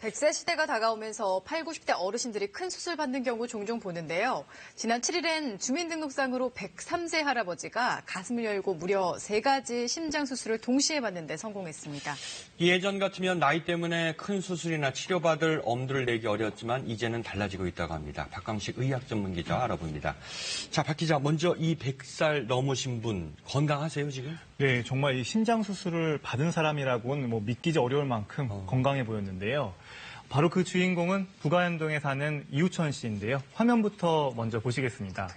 100세 시대가 다가오면서 8, 90대 어르신들이 큰 수술 받는 경우 종종 보는데요. 지난 7일엔 주민등록상으로 103세 할아버지가 가슴을 열고 무려 3가지 심장 수술을 동시에 받는 데 성공했습니다. 예전 같으면 나이 때문에 큰 수술이나 치료받을 엄두를 내기 어려웠지만 이제는 달라지고 있다고 합니다. 박광식 의학 전문 기자 알아봅니다. 자, 박 기자, 먼저 이 100살 넘으신 분 건강하세요, 지금? 네, 정말 이 심장 수술을 받은 사람이라고는 믿기지 어려울 만큼 건강해 보였는데요. 바로 그 주인공은 부가현동에 사는 이우천 씨인데요. 화면부터 먼저 보시겠습니다.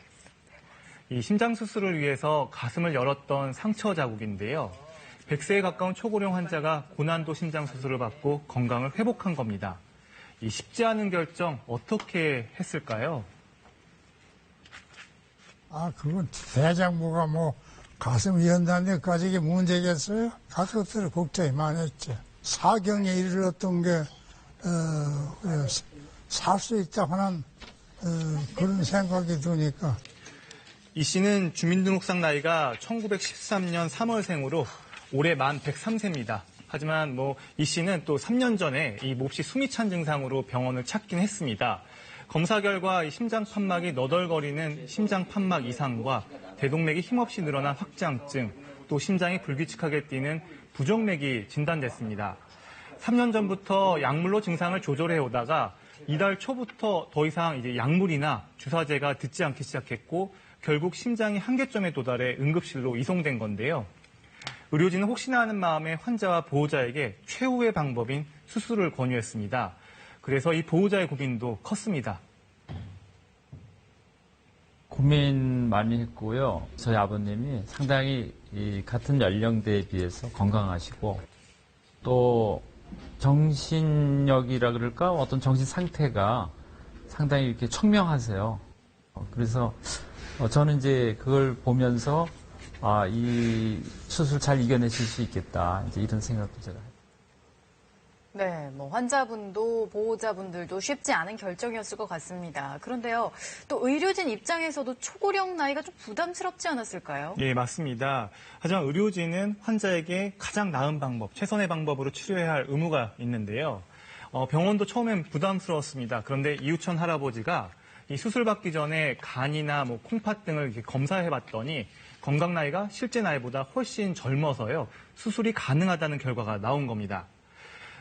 이 심장 수술을 위해서 가슴을 열었던 상처 자국인데요. 100세에 가까운 초고령 환자가 고난도 심장 수술을 받고 건강을 회복한 겁니다. 이 쉽지 않은 결정 어떻게 했을까요? 그건 대장부가 가슴 연다는 데까지 이게 문제겠어요? 가족들 걱정이 많았죠. 사경에 이르렀던 게, 살 수 있다 하는, 그런 생각이 드니까. 이 씨는 주민등록상 나이가 1913년 3월생으로 올해 만 103세입니다. 하지만 이 씨는 또 3년 전에 이 몹시 숨이 찬 증상으로 병원을 찾긴 했습니다. 검사 결과 이 심장 판막이 너덜거리는 심장 판막 이상과 대동맥이 힘없이 늘어난 확장증, 또 심장이 불규칙하게 뛰는 부정맥이 진단됐습니다. 3년 전부터 약물로 증상을 조절해 오다가 이달 초부터 더 이상 이제 약물이나 주사제가 듣지 않기 시작했고 결국 심장이 한계점에 도달해 응급실로 이송된 건데요. 의료진은 혹시나 하는 마음에 환자와 보호자에게 최후의 방법인 수술을 권유했습니다. 그래서 이 보호자의 고민도 컸습니다. 고민 많이 했고요. 저희 아버님이 상당히 이 같은 연령대에 비해서 건강하시고 또 정신력이라 그럴까? 어떤 정신 상태가 상당히 이렇게 청명하세요. 그래서 저는 이제 그걸 보면서 이 수술 잘 이겨내실 수 있겠다. 이제 이런 생각도 제가 했어요. 네, 환자분도 보호자분들도 쉽지 않은 결정이었을 것 같습니다. 그런데요, 또 의료진 입장에서도 초고령 나이가 좀 부담스럽지 않았을까요? 네, 맞습니다. 하지만 의료진은 환자에게 가장 나은 방법, 최선의 방법으로 치료해야 할 의무가 있는데요. 병원도 처음엔 부담스러웠습니다. 그런데 이우천 할아버지가 이 수술 받기 전에 간이나 콩팥 등을 이렇게 검사해봤더니 건강 나이가 실제 나이보다 훨씬 젊어서요, 수술이 가능하다는 결과가 나온 겁니다.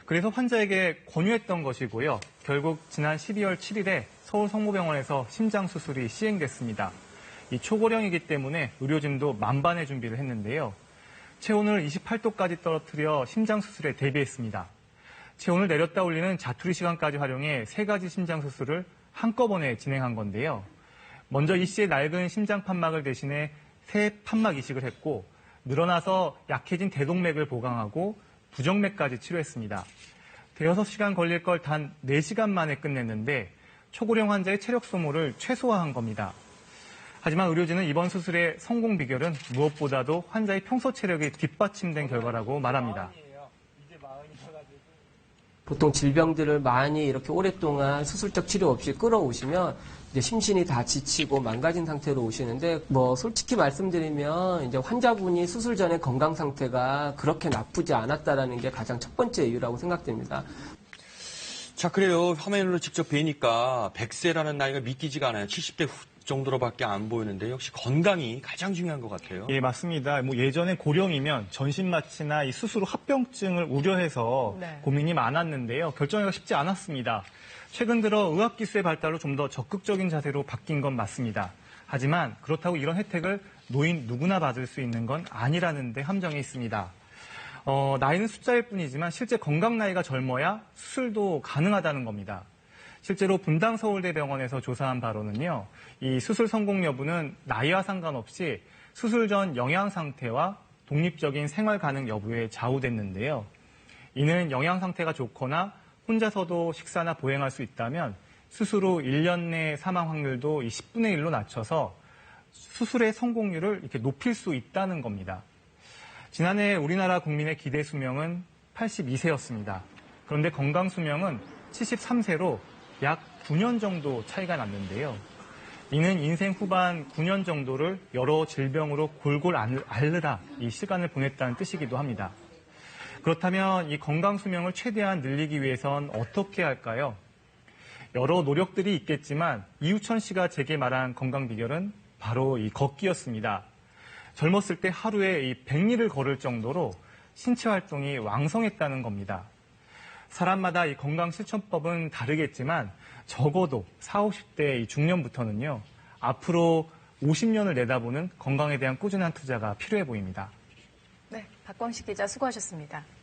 그래서 환자에게 권유했던 것이고요. 결국 지난 12월 7일에 서울 성모병원에서 심장 수술이 시행됐습니다. 이 초고령이기 때문에 의료진도 만반의 준비를 했는데요. 체온을 28도까지 떨어뜨려 심장 수술에 대비했습니다. 체온을 내렸다 올리는 자투리 시간까지 활용해 3가지 심장 수술을 한꺼번에 진행한 건데요. 먼저 이 씨의 낡은 심장 판막을 대신해 새 판막 이식을 했고 늘어나서 약해진 대동맥을 보강하고 부정맥까지 치료했습니다. 대여섯 시간 걸릴 걸 단 4시간 만에 끝냈는데 초고령 환자의 체력 소모를 최소화한 겁니다. 하지만 의료진은 이번 수술의 성공 비결은 무엇보다도 환자의 평소 체력이 뒷받침된 결과라고 말합니다. 보통 질병들을 많이 이렇게 오랫동안 수술적 치료 없이 끌어오시면 이제 심신이 다 지치고 망가진 상태로 오시는데 솔직히 말씀드리면 이제 환자분이 수술 전에 건강 상태가 그렇게 나쁘지 않았다라는 게 가장 첫 번째 이유라고 생각됩니다. 자, 그래요. 화면으로 직접 뵈니까 100세라는 나이가 믿기지가 않아요. 70대 정도로밖에 안 보이는데 역시 건강이 가장 중요한 것 같아요. 예, 맞습니다. 예전에 고령이면 전신마취나 이 수술 후 합병증을 우려해서 고민이 많았는데요. 결정하기가 쉽지 않았습니다. 최근 들어 의학기술의 발달로 좀 더 적극적인 자세로 바뀐 건 맞습니다. 하지만 그렇다고 이런 혜택을 노인 누구나 받을 수 있는 건 아니라는 데 함정이 있습니다. 나이는 숫자일 뿐이지만 실제 건강 나이가 젊어야 수술도 가능하다는 겁니다. 실제로 분당서울대병원에서 조사한 바로는요, 이 수술 성공 여부는 나이와 상관없이 수술 전 영양 상태와 독립적인 생활 가능 여부에 좌우됐는데요. 이는 영양 상태가 좋거나 혼자서도 식사나 보행할 수 있다면 수술 후 1년 내 사망 확률도 10분의 1로 낮춰서 수술의 성공률을 이렇게 높일 수 있다는 겁니다. 지난해 우리나라 국민의 기대 수명은 82세였습니다. 그런데 건강 수명은 73세로 약 9년 정도 차이가 났는데요. 이는 인생 후반 9년 정도를 여러 질병으로 골골 앓느라 이 시간을 보냈다는 뜻이기도 합니다. 그렇다면 이 건강 수명을 최대한 늘리기 위해선 어떻게 할까요? 여러 노력들이 있겠지만 이우천 씨가 제게 말한 건강 비결은 바로 이 걷기였습니다. 젊었을 때 하루에 이 100리를 걸을 정도로 신체 활동이 왕성했다는 겁니다. 사람마다 이 건강 실천법은 다르겠지만 적어도 40, 50대 이 중년부터는요. 앞으로 50년을 내다보는 건강에 대한 꾸준한 투자가 필요해 보입니다. 네, 박광식 기자 수고하셨습니다.